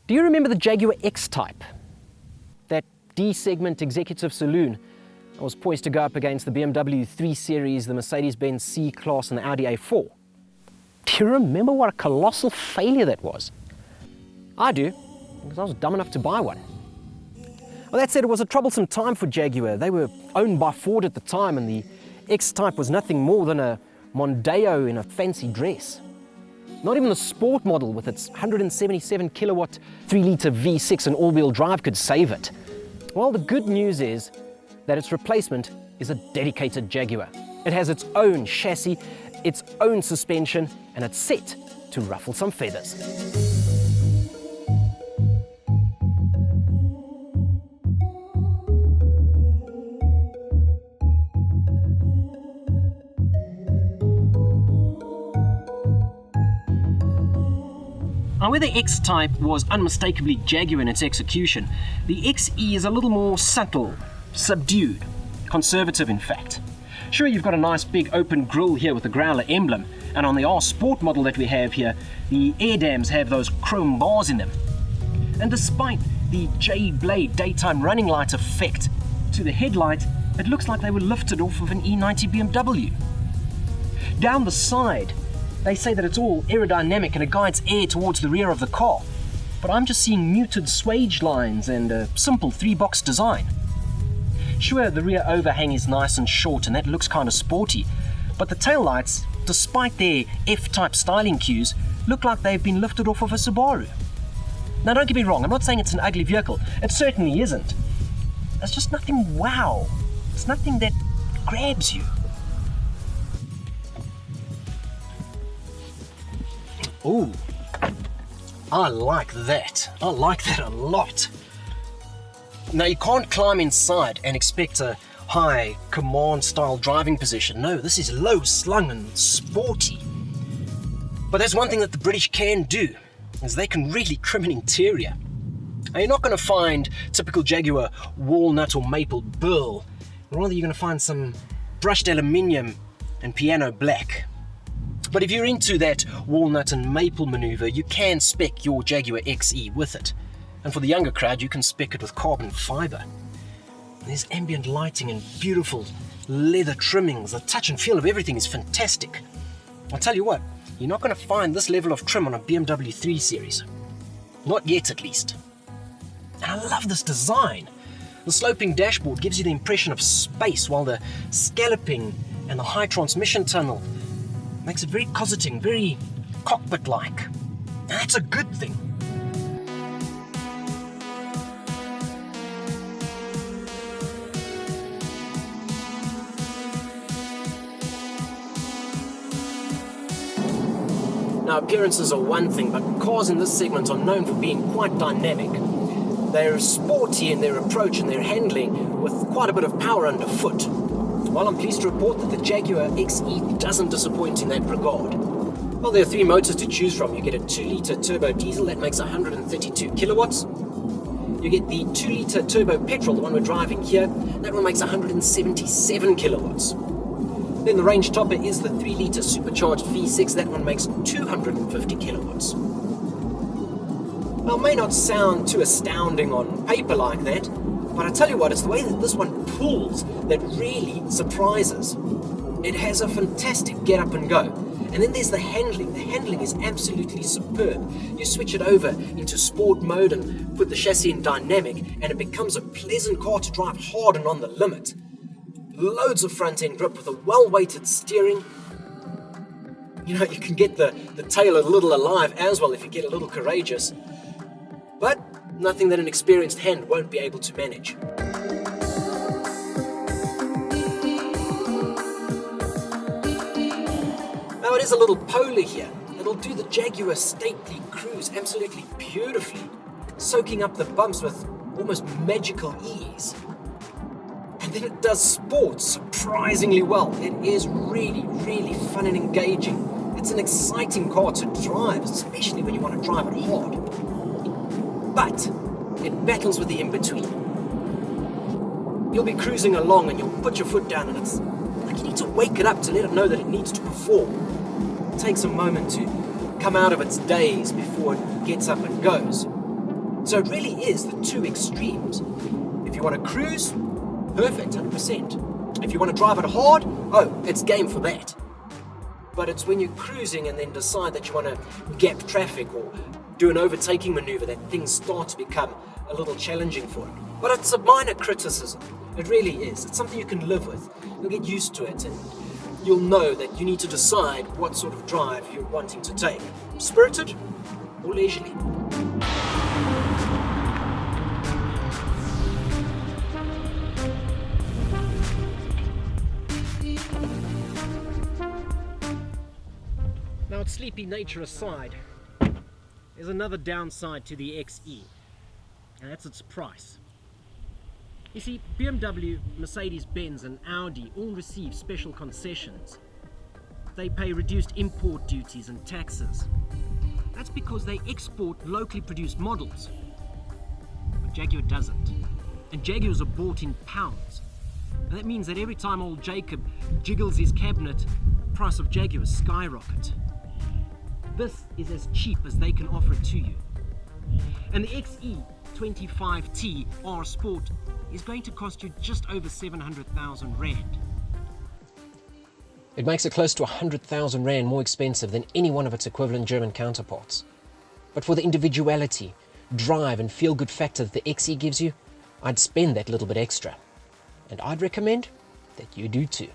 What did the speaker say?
Do you remember the Jaguar X type? That D-segment executive saloon that was poised to go up against the BMW 3 Series, the Mercedes-Benz C-Class and the Audi A4. Do you remember what a colossal failure that was? I do, because I was dumb enough to buy one. Well, that said, it was a troublesome time for Jaguar. They were owned by Ford at the time, and the X-Type was nothing more than a Mondeo in a fancy dress. Not even the sport model with its 177 kilowatt 3-litre V6 and all-wheel drive could save it. Well, the good news is that its replacement is a dedicated Jaguar. It has its own chassis, its own suspension, and it's set to ruffle some feathers. Now, where the X-Type was unmistakably Jaguar in its execution, the XE is a little more subtle, subdued, conservative in fact. Sure, you've got a nice big open grille here with the Growler emblem, and on the R Sport model that we have here, the air dams have those chrome bars in them. And despite the J-Blade daytime running light effect to the headlight, it looks like they were lifted off of an E90 BMW. Down the side, they say that it's all aerodynamic and it guides air towards the rear of the car, but I'm just seeing muted swage lines and a simple 3-box design. Sure, the rear overhang is nice and short and that looks kind of sporty, but the taillights, despite their F-type styling cues, look like they've been lifted off of a Subaru. Now don't get me wrong, I'm not saying it's an ugly vehicle, it certainly isn't. There's just nothing wow, it's nothing that grabs you. Ooh, I like that. I like that a lot. Now, you can't climb inside and expect a high command-style driving position. No, this is low-slung and sporty. But there's one thing that the British can do, is they can really trim an interior. Now, you're not going to find typical Jaguar walnut or maple burl. Rather, you're going to find some brushed aluminium and piano black. But if you're into that walnut and maple maneuver, you can spec your Jaguar XE with it. And for the younger crowd, you can spec it with carbon fiber. There's ambient lighting and beautiful leather trimmings. The touch and feel of everything is fantastic. I'll tell you what, you're not going to find this level of trim on a BMW 3 Series. Not yet, at least. And I love this design. The sloping dashboard gives you the impression of space, while the scalloping and the high transmission tunnel makes it very cosseting, very cockpit-like. And that's a good thing. Now, appearances are one thing, but cars in this segment are known for being quite dynamic. They're sporty in their approach and their handling, with quite a bit of power underfoot. Well, I'm pleased to report that the Jaguar XE doesn't disappoint in that regard. Well, there are 3 motors to choose from. You get a 2-litre turbo diesel that makes 132 kilowatts. You get the 2-litre turbo petrol, the one we're driving here. That one makes 177 kilowatts. Then the range topper is the 3-litre supercharged V6. That one makes 250 kilowatts. Now, it may not sound too astounding on paper like that, but I tell you what, it's the way that this one pulls that really surprises. It has a fantastic get up and go. And then there's the handling. The handling is absolutely superb. You switch it over into sport mode and put the chassis in dynamic, and it becomes a pleasant car to drive hard and on the limit. Loads of front end grip with a well-weighted steering. You know, you can get the tail a little alive as well if you get a little courageous. But nothing that an experienced hand won't be able to manage. Now, it is a little polar here. It'll do the Jaguar stately cruise absolutely beautifully, soaking up the bumps with almost magical ease. And then it does sport surprisingly well. It is really, really fun and engaging. It's an exciting car to drive, especially when you want to drive it hard. But it battles with the in-between. You'll be cruising along and you'll put your foot down and it's like you need to wake it up to let it know that it needs to perform. It takes a moment to come out of its daze before it gets up and goes. So it really is the two extremes. If you want to cruise, perfect, 100%. If you want to drive it hard, oh, it's game for that. But it's when you're cruising and then decide that you want to gap traffic or do an overtaking maneuver that things start to become a little challenging for it. But it's a minor criticism. It really is. It's something you can live with. You'll get used to it and you'll know that you need to decide what sort of drive you're wanting to take. Spirited or leisurely. Now, its sleepy nature aside, there's another downside to the XE, and that's its price. You see, BMW, Mercedes-Benz and Audi all receive special concessions. They pay reduced import duties and taxes. That's because they export locally produced models. But Jaguar doesn't. And Jaguars are bought in pounds. And that means that every time old Jacob jiggles his cabinet, the price of Jaguars skyrocket. This is as cheap as they can offer it to you. And the XE25T R Sport is going to cost you just over 700,000 Rand. It makes it close to 100,000 Rand more expensive than any one of its equivalent German counterparts. But for the individuality, drive and feel-good factor that the XE gives you, I'd spend that little bit extra. And I'd recommend that you do too.